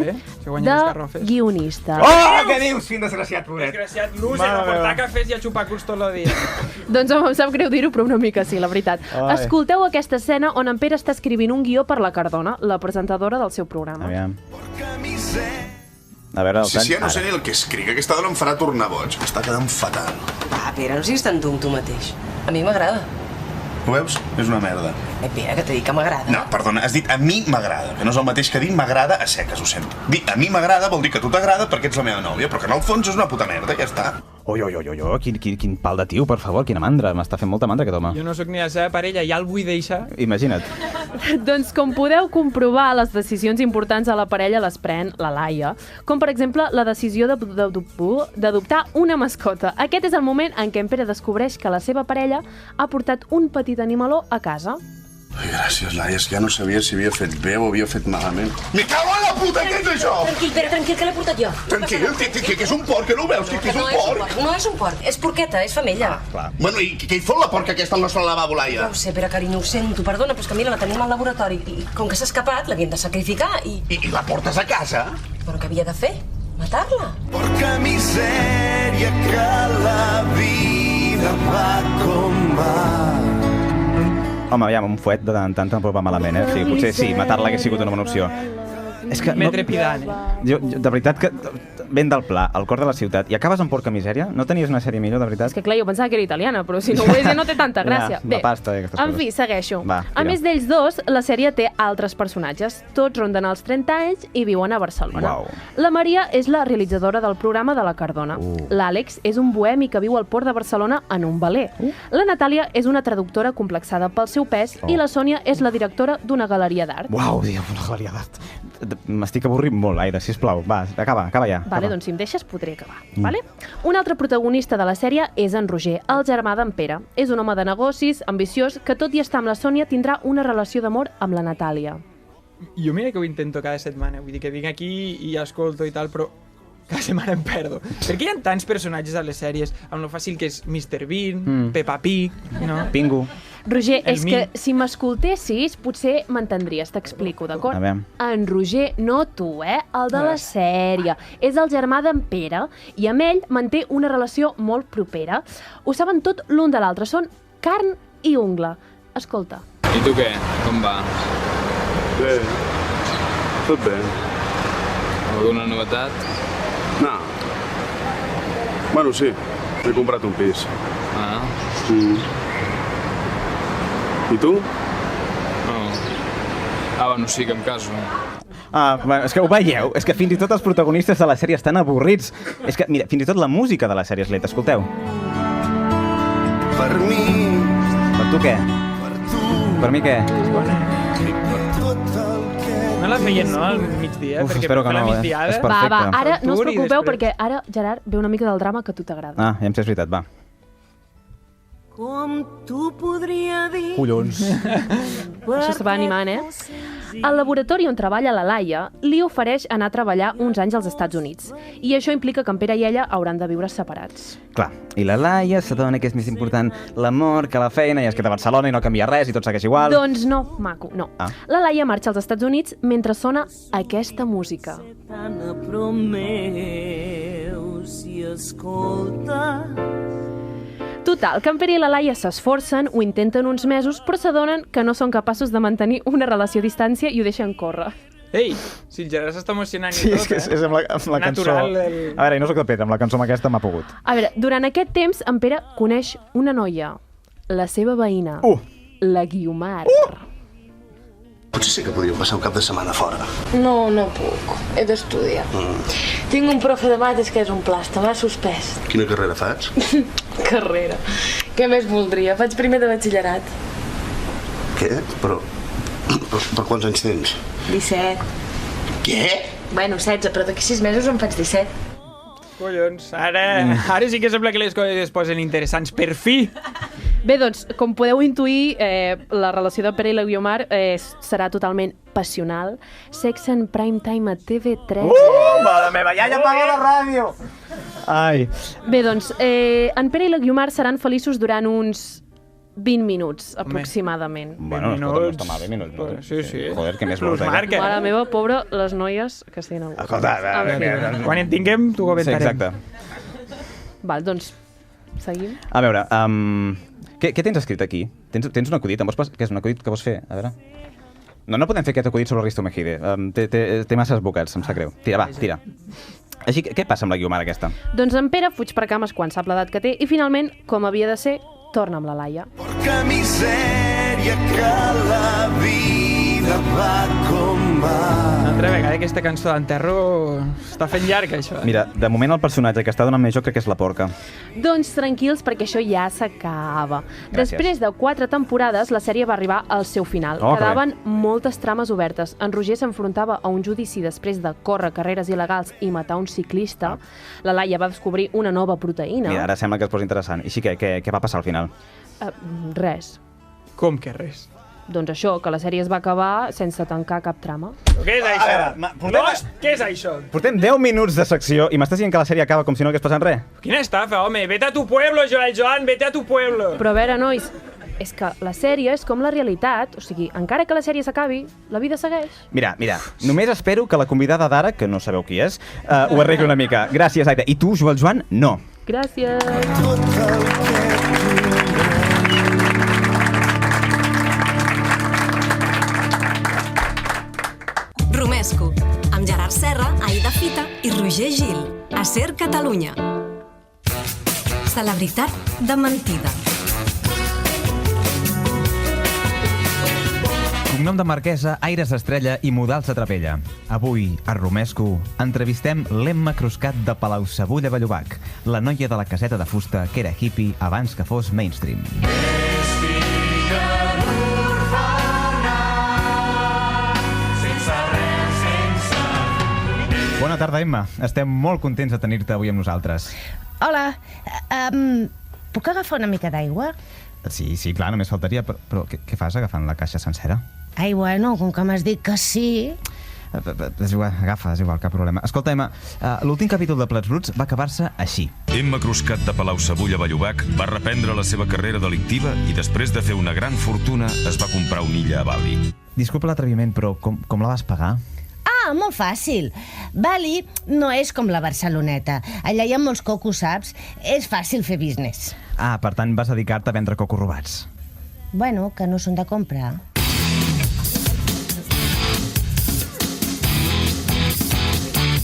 De guionista. Oh, què dius, fin desgraciat, pobret? Desgraciat, loser, a portar cafès i a xupar culs tot el dia. Doncs em sap greu dir-ho, però una mica sí, la veritat. Escolteu aquesta escena on en Pere està escrivint un guió per la Cardona, la presentadora del seu programa. Aviam. A veure, el Sí, no sé ni el que escric. Aquesta dona em farà tornar boig. M'està quedant fatal. Pere, no siguis tan dur tu mateix. A mi m'agrada. Ho veus? És una merda. Pere, que t'he dit que m'agrada. No, perdona, has dit a mi m'agrada, que no és el mateix que dir m'agrada a seques, ho sento. Dir a mi m'agrada vol dir que a tu t'agrada perquè ets la meva nòvia, però que en el fons és una puta merda, ja està. Quin pal de tio, per favor, quina mandra. M'està fent molta mandra aquest home. Jo no sóc ni la seva parella, ja el vull deixar. Imagina't. Doncs com podeu comprovar, les decisions importants a la parella les pren la Laia, com per exemple la decisió d'adoptar una mascota. Aquest és el moment en què en Pere descobreix que la seva parella ha portat un petit animaló a casa. Ai, gràcies, Laia, és que ja no sabia si havia fet bé o havia fet malament. Me cago en la puta, què és això? Tranquil, Pere, tranquil, que l'he portat jo. Tranquil, que és un porc, que no ho veus, que és un porc. No és un porc, és porqueta, és femella. Clar. Bueno, i què hi fot la porca aquesta al nostre lavabo, Laia? No ho sé, Pere, carinyo, ho sento, perdona, però és que mira, la tenim al laboratori i com que s'ha escapat, l'havien de sacrificar i... I la portes a casa? Però què havia de fer? Matar-la? Porca misèria que la vida va com va. Home, aviam, un fuet de tant en tant tampoc va malament, eh? O sigui, potser sí, matar-la hagués sigut una bona opció. És que M'he trepidant, Jo, de veritat que ben del pla, al cor de la ciutat, i acabes amb Porca misèria? No tenies una sèrie millor, de veritat? És que clar, jo pensava que era italiana, però si no ho és ja no té tanta gràcia. La pasta i aquestes en coses. fi, segueixo. Va, a més d'ells dos, la sèrie té altres personatges. Tots ronden els 30 anys i viuen a Barcelona. Uau. La Maria és la realitzadora del programa de la Cardona. L'Àlex és un bohemi que viu al port de Barcelona en un veler. La Natàlia és una traductora complexada pel seu pes i la Sònia és la directora d'una galeria d'art. Uau, una galeria d'art. M'estic avorrint molt, Aire, sisplau. Va, acaba ja. Vale, doncs si em deixes podré acabar. Vale? Un altre protagonista de la sèrie és en Roger, el germà d'en Pere. És un home de negocis, ambiciós, que tot i estar amb la Sònia tindrà una relació d'amor amb la Natàlia. Jo mira que ho intento cada setmana, vull dir que vinc aquí i escolto i tal, però cada setmana em perdo. Per què hi ha tants personatges a les sèries, amb lo fàcil que és Mr. Bean, Peppa Pig, no? Pingu. Roger, és que si m'escoltessis potser m'entendries, t'explico, d'acord? A veure. En Roger, no tu, el de la sèrie. És el germà d'en Pere i amb ell manté una relació molt propera. Ho saben tot l'un de l'altre, són carn i ungla. Escolta. I tu què? Com va? Bé, tot bé. Alguna novetat? No. Bueno, sí, he comprat un pis. Ah. I tu? No. Bueno, sí que em caso. Bueno, és que ho veieu, és que fins i tot els protagonistes de la sèrie estan avorrits. És que, mira, fins i tot la música de la sèrie és lenta, escolteu. Per mi. Per tu què? Per tu. Per mi què? No la feien, no, al migdia? Uf, espero que no, és perfecte. Va, ara no us preocupeu perquè ara, Gerard, ve una mica del drama que a tu t'agrada. Ja em sé, és veritat, va. Com tu podria dir... Collons. Això se va animant, Al laboratori on treballa la Laia, li ofereix anar a treballar uns anys als Estats Units. I això implica que en Pere i ella hauran de viure separats. Clar, i la Laia s'adona que és més important l'amor que la feina i es queda a Barcelona i no canvia res i tot segueix igual. Doncs no, maco, no. La Laia marxa als Estats Units mentre sona aquesta música. Però meu, si escolta... Total, que en Pere i la Laia s'esforcen, ho intenten uns mesos, però s'adonen que no són capaços de mantenir una relació a distància i ho deixen córrer. Ei, si el Gerard s'està emocionant i tot, és amb la natural, cançó... A veure, no sóc de Petra, amb la cançó amb aquesta m'ha pogut. A veure, durant aquest temps, en Pere coneix una noia, la seva veïna, la Guiomar. Potser sí que podríem passar un cap de setmana fora. No, no puc. He d'estudiar. Tinc un profe de mates que és un plasta, m'ha suspès. Quina carrera faig? Carrera. Què més voldria? Faig primer de batxillerat. Què? Però quants anys tens? 17. Què? Bueno, 16, però d'aquí 6 mesos en faig 17. Collons, ara sí que sembla que les coses es posen interessants, per fi! Bé, doncs, com podeu intuir, la relació de Pere i la Guiomar serà totalment passional. Sexe en prime time a TV3. Mare meva, ja apaga la ràdio! Ai. Bé, doncs, en Pere i la Guiomar seran feliços durant uns 20 minuts, aproximadament. Bueno, escolta, no està mal, 20 minuts. No? Sí. Joder, què més vols? Mare meva, pobra, les noies que estiguin a gust. Escolta, quan en tinguem, t'ho comentarem. Sí, exacte. Val, doncs, seguim. A veure, què tens escrit aquí? Tens un acudit? Què és un acudit que vols fer? A veure... No podem fer aquest acudit sobre Risto Mejide. Té masses bocats, em sap greu. Tira, tira. Així, què passa amb la Guiomar aquesta? Doncs en Pere fuig per cames quan sap l'edat que té i finalment, com havia de ser, torna amb la Laia. Que misèria que la vida va com va. Una altra vegada aquesta cançó d'enterro està fent llarg, això. Mira, de moment el personatge que està donant més joc crec que és la porca. Doncs tranquils, perquè això ja s'acaba. Gràcies. Després de 4 temporades, la sèrie va arribar al seu final. Quedaven moltes trames obertes. En Roger s'enfrontava a un judici després de córrer carreres il·legals i matar un ciclista. La Laia va descobrir una nova proteïna. Mira, ara sembla que es posa interessant. I sí, què va passar al final? Res. Com que res? Doncs això, que la sèrie es va acabar sense tancar cap trama. Què és això? Què és això? Portem 10 minuts de secció i m'estàs dient que la sèrie acaba com si no hagués passat res? Quina estafa, home! Vete a tu pueblo, Joan, vete a tu pueblo! Però a veure, nois, és que la sèrie és com la realitat. O sigui, encara que la sèrie s'acabi, la vida segueix. Mira, només espero que la convidada d'ara, que no sabeu qui és, ho arregli una mica. Gràcies, Aida. I tu, Joan, no. Gràcies. Romesco, amb Gerard Serra, Aida Fita i Roger Gil. A Ser Catalunya. Celebritat de mentida. Cognom de marquesa, aires d'estrella i modals de trapella. Avui, a Romesco, entrevistem l'Emma Cruscat de Palau-Sabull a Vallobac, la noia de la caseta de fusta que era hippie abans que fos mainstream. Bona tarda, Emma. Estem molt contents de tenir-te avui amb nosaltres. Hola, puc agafar una mica d'aigua? Sí, clar, només faltaria, però què fas agafant la caixa sencera? Ai, bueno, com que m'has dit que sí... És igual, agafa, és igual, cap problema. Escolta, Emma, l'últim capítol de Plats Bruts va acabar-se així. Emma Cruscat de Palau-Sabull a Vallobac va reprendre la seva carrera delictiva i després de fer una gran fortuna es va comprar una illa a Bali. Disculpa l'atreviment, però com la vas pagar? Ah, molt fàcil. Bali no és com la Barceloneta. Allà hi ha molts cocos, saps? És fàcil fer business. Ah, per tant vas dedicar-te a vendre cocos robats. Bueno, que no són de comprar.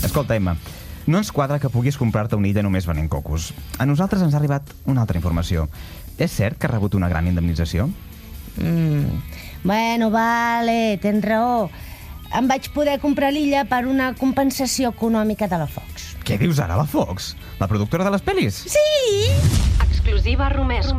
Escolta, Emma, no ens quadra que puguis comprar-te una illa només venent cocos. A nosaltres ens ha arribat una altra informació. És cert que has rebut una gran indemnització? Bueno, vale, tens raó. Em vaig poder comprar l'illa per una compensació econòmica de la Fox. Què dius ara, la Fox? La productora de les pel·lis? Sí! Exclusiva Romesco.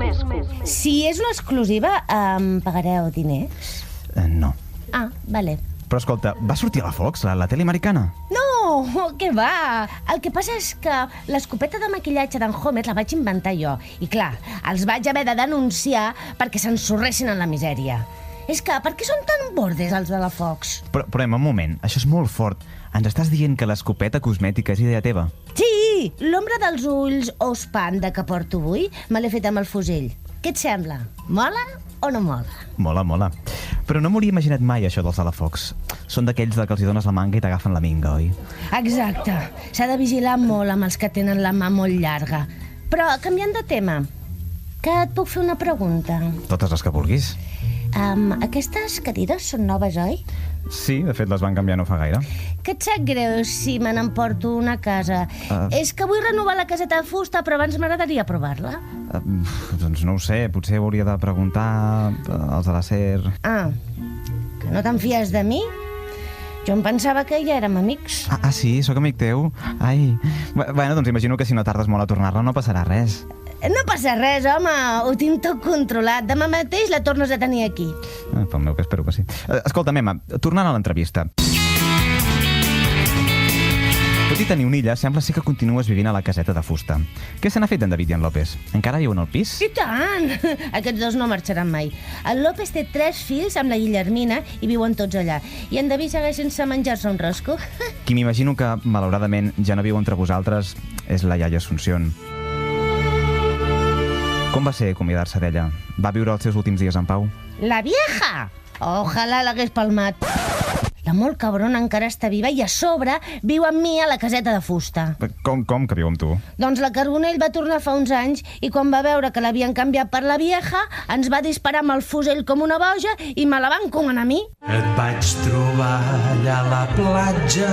Si és una exclusiva, em pagareu diners? No. Ah, vale. Però escolta, va sortir a la Fox, la tele americana? No, què va? El que passa és que l'escopeta de maquillatge d'en Homer la vaig inventar jo. I clar, els vaig haver de denunciar perquè s'ensorressin en la misèria. És que, per què són tan bordes els de la Fox? Però Emma, un moment, això és molt fort. Ens estàs dient que l'escopeta cosmètica és idea teva? Sí, l'ombra dels ulls o panda que porto avui me l'he fet amb el fusell. Què et sembla? Mola o no mola? Mola. Però no m'hauria imaginat mai això dels de la Fox. Són d'aquells que els hi dones la manga i t'agafen la minga, oi? Exacte. S'ha de vigilar molt amb els que tenen la mà molt llarga. Però, canviant de tema, que et puc fer una pregunta? Totes les que vulguis. Aquestes cadires són noves, oi? Sí, de fet les van canviar no fa gaire. Que et sap greu si me n'emporto una a casa? És que vull renovar la caseta de fusta, però abans m'agradaria provar-la. Doncs no ho sé, potser hauria de preguntar als de la SER. Ah, que no te'n fies de mi? Jo em pensava que ja érem amics. Ah, sí? Sóc amic teu? Ai... Bueno, doncs imagino que si no tardes molt a tornar-la no passarà res. No passa res, home, ho tinc tot controlat. Demà mateix la tornes a tenir aquí. Pel meu que espero que sí. Escolta, Emma, tornant a l'entrevista. Tot i tenir una illa, sembla ser que continues vivint a la caseta de fusta. Què se n'ha fet d'en David i en López? Encara viuen al pis? I tant! Aquests dos no marxaran mai. El López té 3 fills amb la Guillermina i viuen tots allà. I en David segueix sense menjar-se un rosco. Qui m'imagino que, malauradament, ja no viu entre vosaltres és la iaia Asunción. Com va ser acomiadar-se d'ella? Va viure els seus últims dies en pau? La vieja! Ojalà l'hagués palmat. La molt cabrona encara està viva i a sobre viu amb mi a la caseta de fusta. Com que viu amb tu? Doncs la Carbonell va tornar fa uns anys i quan va veure que l'havien canviat per la vieja ens va disparar amb el fusell com una boja i me la van encomanar a mi. Et vaig trobar allà a la platja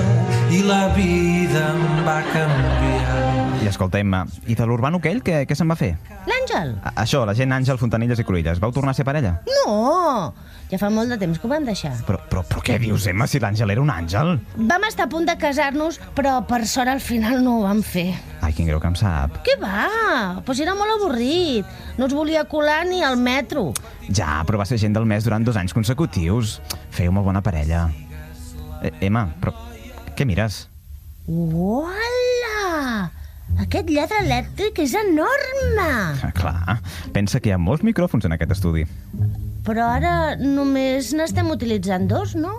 i la vida em va canviar. I escolta, Emma, i de l'urbano aquell, què se'n va fer? L'Àngel? Això, la gent Àngel, Fontanilles i Cruïlles. Vau tornar a ser parella? No! Ja fa molt de temps que ho vam deixar. Però què dius, Emma, si l'Àngel era un àngel? Vam estar a punt de casar-nos, però per sort al final no ho vam fer. Ai, quin greu que em sap. Què va? Pues era molt avorrit. No es volia colar ni al metro. Ja, però va ser gent del mes durant 2 anys consecutius. Fèieu molt bona parella. Emma, però què mires? Uala! Aquest lladre elèctric és enorme! Clar, pensa que hi ha molts micròfons en aquest estudi. Però ara només n'estem utilitzant 2, no?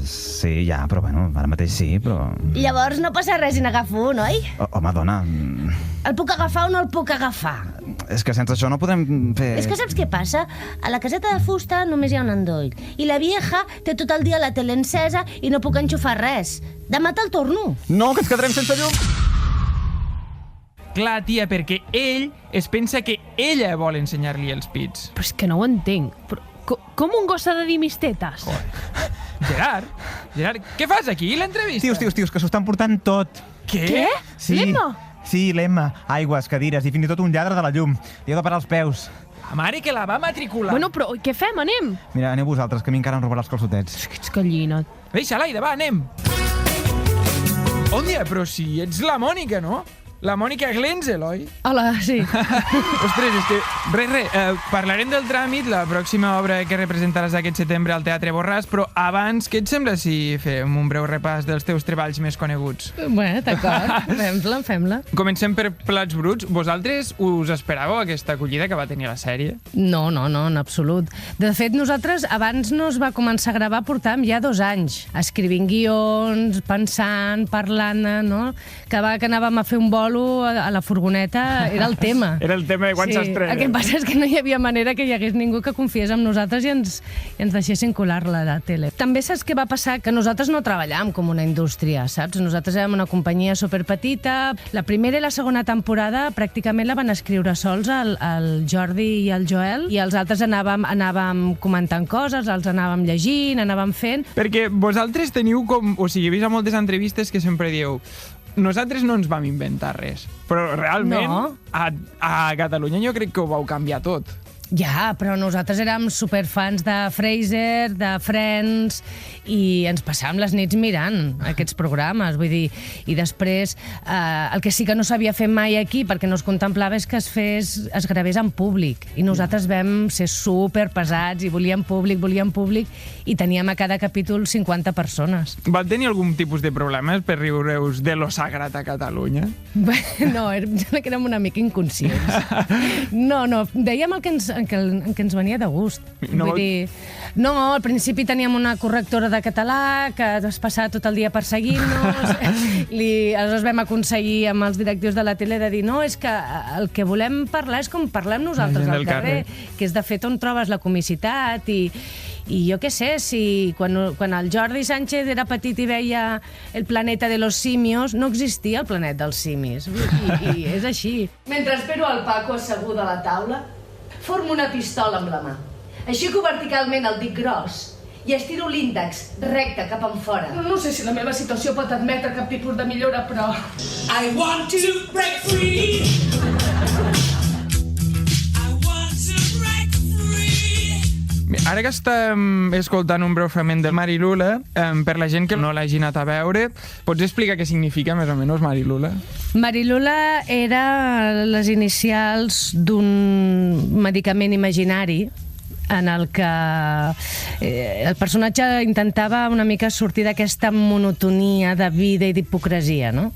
Sí, ja, però bueno, ara mateix sí, però... Llavors no passa res si n'agafo un, oi? Home, dona... El puc agafar o no el puc agafar? És que sense això no podem fer... És que saps què passa? A la caseta de fusta només hi ha un endoll. I la vieja té tot el dia la tele encesa i no puc enxufar res. Demà te'l torno. No, que ens quedarem sense llum! Clar, tia, perquè ell es pensa que ella vol ensenyar-li els pits. Però és que no ho entenc. Però com un gos s'ha de dir mis tetes? Gerard, què fas aquí, l'entrevista? Tios, que s'ho estan portant tot. Què? Sí. L'Emma? Sí, l'Emma. Aigües, cadires i fins i tot un lladre de la llum. Li heu de parar els peus. La mare que la va matricular. Bueno, però què fem? Anem? Mira, aneu vosaltres, que a mi encara em robarà els calçotets. Ets gallina. Deixa, Laida, va, anem. Òndia, però si ets la Mònica, no? La Mònica Glenzel, oi? Hola, sí. Ostres, és que... parlarem del tràmit, la pròxima obra que representaràs aquest setembre al Teatre Borràs, però abans, què et sembla si fem un breu repàs dels teus treballs més coneguts? Bé, d'acord. Fem-la. Comencem per Plats Bruts. Vosaltres us esperàveu aquesta acollida que va tenir la sèrie? No, en absolut. De fet, nosaltres, abans no es va començar a gravar, portàvem ja 2 anys, escrivint guions, pensant, parlant, no? Cada vegada que anàvem a fer un vol a la furgoneta era el tema. Era el tema de quan s'estrena. El que passa és que no hi havia manera que hi hagués ningú que confiés en nosaltres i ens deixessin colar-la a la tele. També saps què va passar? Que nosaltres no treballàvem com una indústria, saps? Nosaltres érem una companyia superpetita. La primera i la segona temporada pràcticament la van escriure sols el Jordi i el Joel i els altres anàvem comentant coses, els anàvem llegint, anàvem fent... Perquè vosaltres teniu com... O sigui, he vist a moltes entrevistes que sempre dieu nosaltres no ens vam inventar res, però realment a Catalunya jo crec que ho vau canviar tot. Ja, però nosaltres érem superfans de Fraser, de Friends, i ens passàvem les nits mirant aquests programes, vull dir, i després el que sí que no s'havia fet mai aquí, perquè no es contemplava, és que es gravés en públic, i nosaltres vam ser superpesats, i volíem públic, i teníem a cada capítol 50 persones. Val tenir algun tipus de problemes per riure-us de lo sagrat a Catalunya? No, que érem una mica inconscients. No, dèiem el que ens venia de gust. Vull dir, no, al principi teníem una correctora de català que es passava tot el dia perseguint-nos. Aleshores vam aconseguir amb els directius de la tele de dir no, és que el que volem parlar és com parlem nosaltres al carrer, que és de fet on trobes la comicitat i jo què sé, si quan el Jordi Sánchez era petit i veia el planeta de los simios, no existia el planeta dels simis. I és així. Mentre espero el Paco assegut a la taula, formo una pistola amb la mà. Aixeco verticalment el dit gros i estiro l'índex recte cap enfora. No sé si la meva situació pot admetre cap tipus de millora, però... I want to break free. Ara que estem escoltant un breu fragment de Marilula, per la gent que no l'hagi anat a veure, pots explicar què significa més o menys Marilula? Marilula era les inicials d'un medicament imaginari en el que el personatge intentava una mica sortir d'aquesta monotonia de vida i d'hipocresia, no?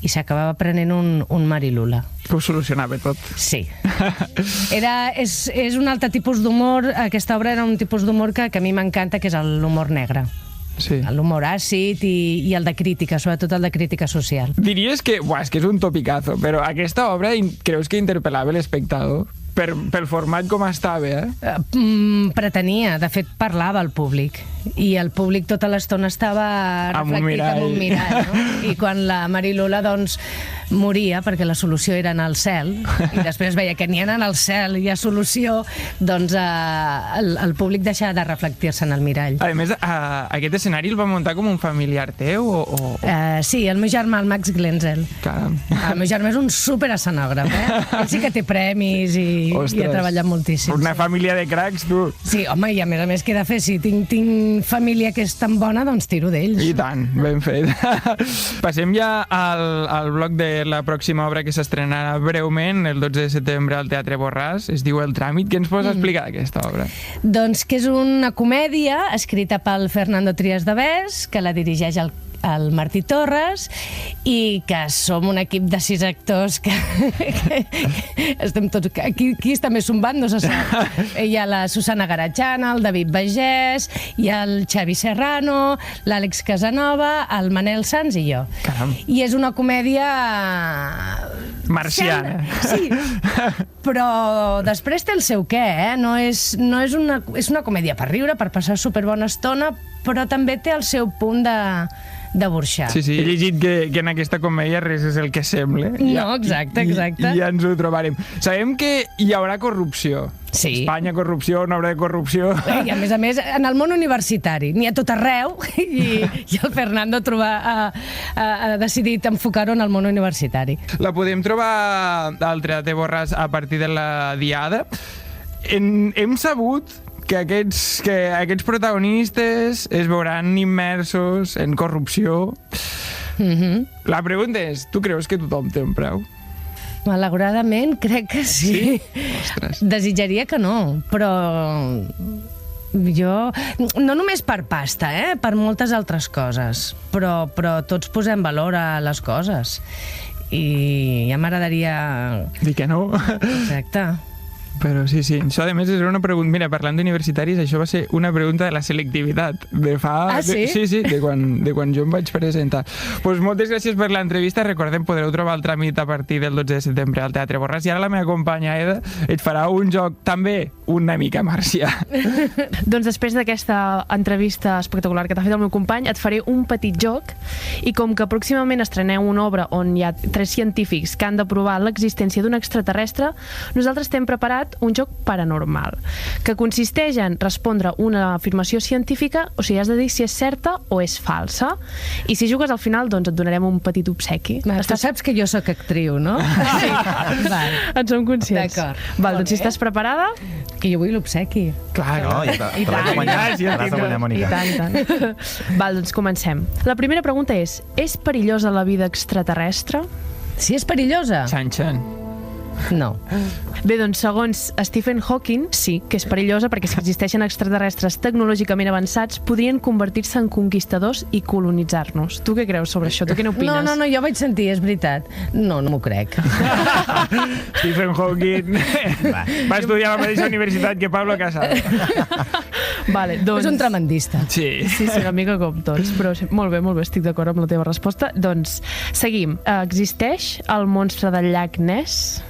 I s'acabava prenent un Marilula. Que ho solucionava tot. Sí. És un altre tipus d'humor, aquesta obra era un tipus d'humor que a mi m'encanta, que és l'humor negre. Sí. L'humor àcid i el de crítica, sobretot el de crítica social. Diries que, és que és un topicazo, però aquesta obra creus que interpel·lava l'espectador? Pel format com estava, Pretenia, de fet parlava al públic, i el públic tota l'estona estava reflectit en un mirall, no? I quan la Marilula, doncs, moria, perquè la solució era anar al cel, i després veia que ni anar al cel hi ha solució, doncs el públic deixava de reflectir-se en el mirall. A més, aquest escenari el va muntar com un familiar teu? Sí, el meu germà, el Max Glenzel. Caram. El meu germà és un superescenògraf, Ell sí que té premis i ha treballat moltíssim. Una família de cracs, tu. Sí, home, i a més què he de fer? Si tinc família que és tan bona, doncs tiro d'ells. I tant, ben fet. Passem ja al bloc de la pròxima obra que s'estrenarà breument el 12 de setembre al Teatre Borràs. Es diu El Tràmit. Què ens pots explicar d'aquesta obra? Doncs que és una comèdia escrita pel Fernando Trias de Bes, que la dirigeix el Martí Torres, i que som un equip de 6 actors que estem tots... Qui està més zumbant no se sap. Hi ha la Susana Garachana, el David Bagès, hi ha el Xavi Serrano, l'Àlex Casanova, el Manel Sanz i jo. Caram. I és una comèdia... marciana. Sí, però després té el seu què, és una comèdia per riure, per passar superbona estona, però també té el seu punt de burxar. Sí, he llegit que en aquesta comèdia res és el que sembla. No, exacte. I ja ens ho trobarem. Sabem que hi haurà corrupció. Sí. Espanya, corrupció, una obra de corrupció. I a més, en el món universitari, n'hi ha tot arreu, i el Fernando ha decidit enfocar-ho en el món universitari. La podem trobar al Teatre Borràs a partir de la Diada. Hem sabut que aquests protagonistes es veuran immersos en corrupció. La pregunta és, tu creus que tothom té un preu? Malauradament, crec que sí. Ostres. Desitjaria que no, però jo... No només per pasta, per moltes altres coses, però tots posem valor a les coses. I ja m'agradaria... Dir que no. Exacte. Però sí, això a més és una pregunta... Mira, parlant d'universitaris, això va ser una pregunta de la selectivitat. Sí? Sí, de quan jo em vaig presentar. Pues moltes gràcies per l'entrevista. Recordem, podreu trobar el Tràmit a partir del 12 de setembre al Teatre Borràs. I ara la meva companya Eda et farà un joc també una mica marcià. Doncs després d'aquesta entrevista espectacular que t'ha fet el meu company, et faré un petit joc, i com que pròximament estreneu una obra on hi ha 3 científics que han de provar l'existència d'un extraterrestre, nosaltres t'hem preparat un joc paranormal, que consisteix en respondre una afirmació científica, o sigui, has de dir si és certa o és falsa, i si jugues al final, doncs et donarem un petit obsequi. Tu saps que jo sóc actriu, no? Sí. En som conscients. D'acord. Doncs si estàs preparada... Que jo vull l'obsequi. Clar, no? I l'has de guanyar, Mònica. I tant. Doncs comencem. La primera pregunta és perillosa la vida extraterrestre? Si és perillosa? Xan. No. Bé, doncs, segons Stephen Hawking, sí que és perillosa, perquè si existeixen extraterrestres tecnològicament avançats, podrien convertir-se en conquistadors i colonitzar-nos. Tu què creus sobre això? Tu què n'opines? No, jo vaig sentir, és veritat. No m'ho crec. Stephen Hawking va estudiar a la mateixa universitat que Pablo Casado. Vale, doncs... És un tremendista. Sí, una mica com tots, però molt bé, estic d'acord amb la teva resposta. Doncs, seguim. Existeix el monstre del llac Ness?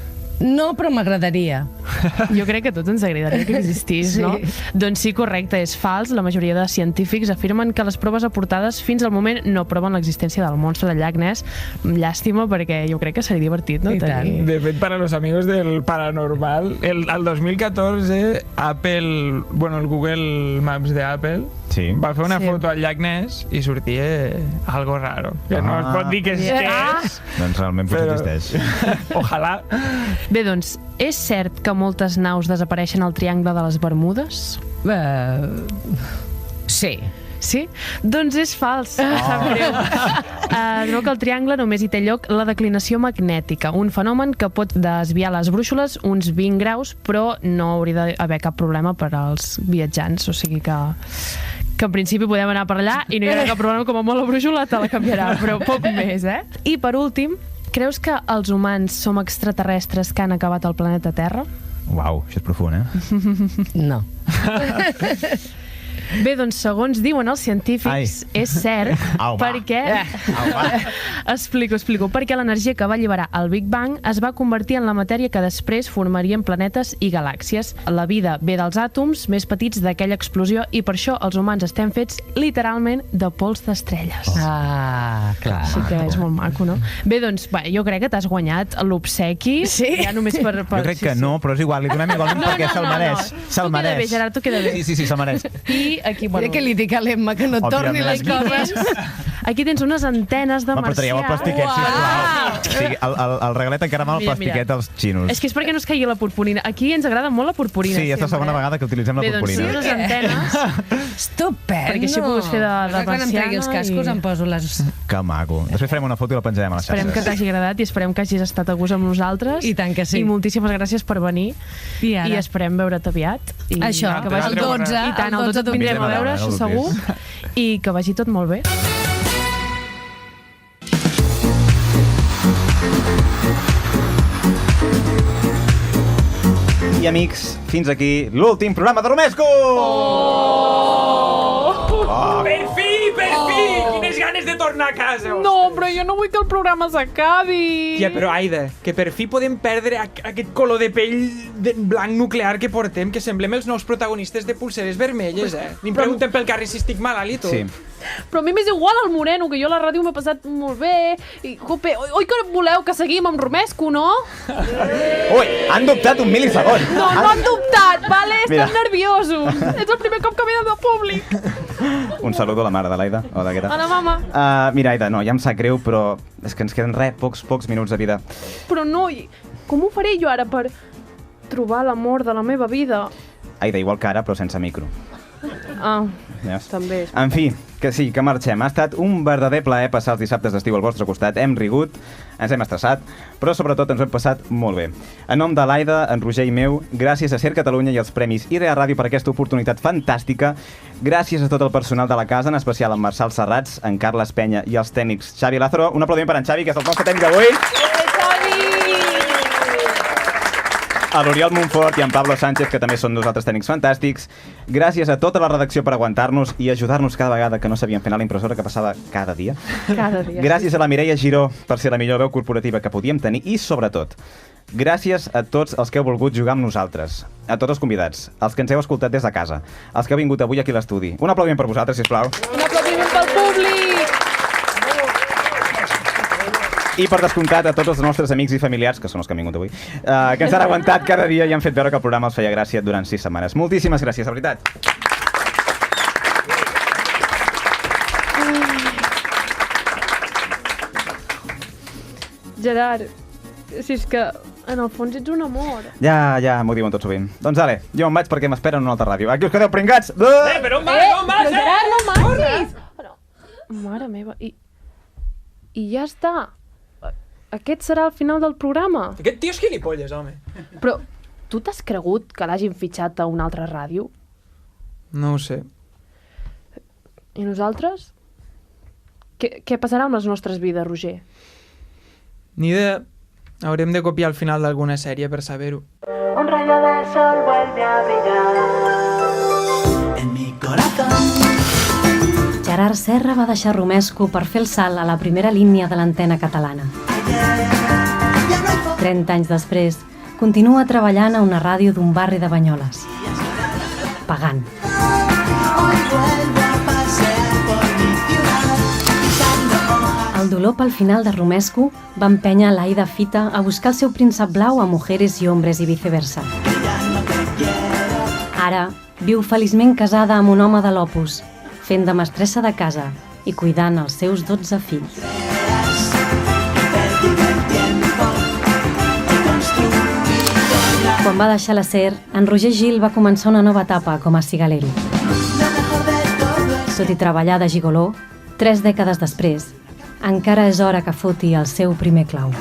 No, però m'agradaria. Jo crec que a tots ens agradaria que existís, no? Doncs sí, correcte, és fals. La majoria de científics afirmen que les proves aportades fins al moment no proven l'existència del monstre del llac Ness. Llàstima, perquè jo crec que seria divertit, no? De fet, para los amigos del paranormal, el 2014 Apple, el Google Maps de Apple va fer una foto al llac Ness i sortia algo raro. Que no es pot dir que és. Doncs realment potser existeix. Ojalà. Bé, doncs, és cert que moltes naus desapareixen al Triangle de les Bermudes? Sí. Sí? Doncs és fals. Sap greu. Es veu que el triangle només hi té lloc la declinació magnètica, un fenomen que pot desviar les brúixoles uns 20 graus, però no hauria d'haver cap problema per als viatjants, o sigui que en principi podem anar per allà i no hi haurà cap problema, com a molt la brúixola te la canviarà, però poc més, eh? I per últim, creus que els humans som extraterrestres que han acabat el planeta Terra? Uau, això és profund, eh? No. Bé, doncs, segons diuen els científics, és cert, perquè... Explico. Perquè l'energia que va alliberar el Big Bang es va convertir en la matèria que després formarien planetes i galàxies. La vida ve dels àtoms més petits d'aquella explosió i per això els humans estem fets literalment de pols d'estrelles. Ah, clar. Així que és molt maco, no? Bé, doncs, jo crec que t'has guanyat l'obsequi. Sí? Ja només per... Jo crec que no, però és igual, li donem igual perquè se'l mereix. Se'l mereix. Tu queda bé, Gerard, tu queda bé. Sí, se'l mereix. I aquí, bueno... Mira que li dic a l'Emma que no torni les coses. Aquí tens unes antenes de marcià. Però traieu el plastiquet, sisplau. Sí, el regalet encara amb el plastiquet dels xinos. És que és perquè no es caigui la purpurina. Aquí ens agrada molt la purpurina. Sí, és la segona vegada que utilitzem la purpurina. Bé, doncs sí, unes antenes. Estupendo. Perquè així puguis fer de marciana. Quan em tregui els cascos em poso les... Que maco. Després farem una foto i la penjarem a les xarxes. Esperem que t'hagi agradat i esperem que hagis estat a gust amb nosaltres. I tant que sí. I moltíssimes gràcies per venir. I esperem veure't aviat. Això, el 12. I tant, el 12 et vindrem a veure, això segur. I que vagi tot molt bé. I amics, fins aquí l'últim programa de Romesco! Per fi! Quines ganes de tornar a casa! No, però jo no vull que el programa s'acabi. Ja, però Aida, que per fi podem perdre aquest color de pell blanc nuclear que portem, que semblem els nous protagonistes de Pulseres Vermelles, eh? Ni em pregunten pel carrer si estic malalt i tot. Sí. Però a mi m'és igual el moreno, que jo a la ràdio m'he passat molt bé. I, jope, oi que voleu que seguim amb Romesco, no? Ui, han dubtat un mil·lisegon. No han dubtat, vale? Mira. Estan nerviosos. És el primer cop que ve de públic. Un saludo a la mare de l'Aida. Hola, què tal? Hola, mama. Mira, Aida, no, ja em sap greu, però és que ens queden pocs minuts de vida. Però no, com ho faré jo ara per trobar l'amor de la meva vida? Aida, igual que ara, però sense micro. Ah, Yes. també. En fi, que sí, que marxem. Ha estat un verdader plaer passar els dissabtes d'estiu al vostre costat. Hem rigut, ens hem estressat, però sobretot ens ho hem passat molt bé. En nom de l'Aida, en Roger i meu, gràcies a Ser Catalunya i els Premis Idea Ràdio per aquesta oportunitat fantàstica. Gràcies a tot el personal de la casa, en especial en Marçal Serrats, en Carles Penya i els tècnics Xavi Lázaro. Un aplaudiment per en Xavi, que és el nostre tècnic d'avui. A l'Oriol Montfort i en Pablo Sánchez, que també són dos altres tècnics fantàstics. Gràcies a tota la redacció per aguantar-nos i ajudar-nos cada vegada que no sabíem fer anar a la impressora, que passava cada dia. Cada dia. Gràcies a la Mireia Giró per ser la millor veu corporativa que podíem tenir i, sobretot, gràcies a tots els que heu volgut jugar amb nosaltres, a tots els convidats, els que ens heu escoltat des de casa, els que heu vingut avui aquí a l'estudi. Un aplaudiment per vosaltres, sisplau. Un aplaudiment pel públic! I per descomptat a tots els nostres amics i familiars, que són els que han vingut avui, que ens han aguantat cada dia i han fet veure que el programa els feia gràcia durant 6 setmanes. Moltíssimes gràcies, de veritat. Gerard, si és que en el fons ets un amor. Ja, m'ho diuen tot sovint. Doncs ale, jo em vaig perquè m'esperen en una altra ràdio. Aquí us quedeu pringats! Però on vas? On vas? Però Gerard, no marxis! Mare meva, i ja està. Aquest serà el final del programa. Aquest tio és gilipolles, home. Però tu t'has cregut que l'hagin fitxat a una altra ràdio? No ho sé. I nosaltres? Què passarà amb les nostres vides, Roger? Ni idea. Haurem de copiar el final d'alguna sèrie per saber-ho. Un rayo del sol vuelve a brillar en mi corazón. Gerard Serra va deixar Romesco per fer el salt a la primera línia de l'antena catalana. 30 anys després, continua treballant a una ràdio d'un barri de Banyoles. Pagant. El dolor pel final de Romesco va empènyer l'Aida Fita a buscar el seu príncep blau a Mujeres i Hombres i viceversa. Ara, viu feliçment casada amb un home de l'Opus, fent de mestressa de casa i cuidant els seus 12 fills. Quan va deixar la SER, en Roger Gil va començar una nova etapa com a cigalero. tot i treballar de gigoló, 3 dècades després, encara és hora que foti el seu primer clau.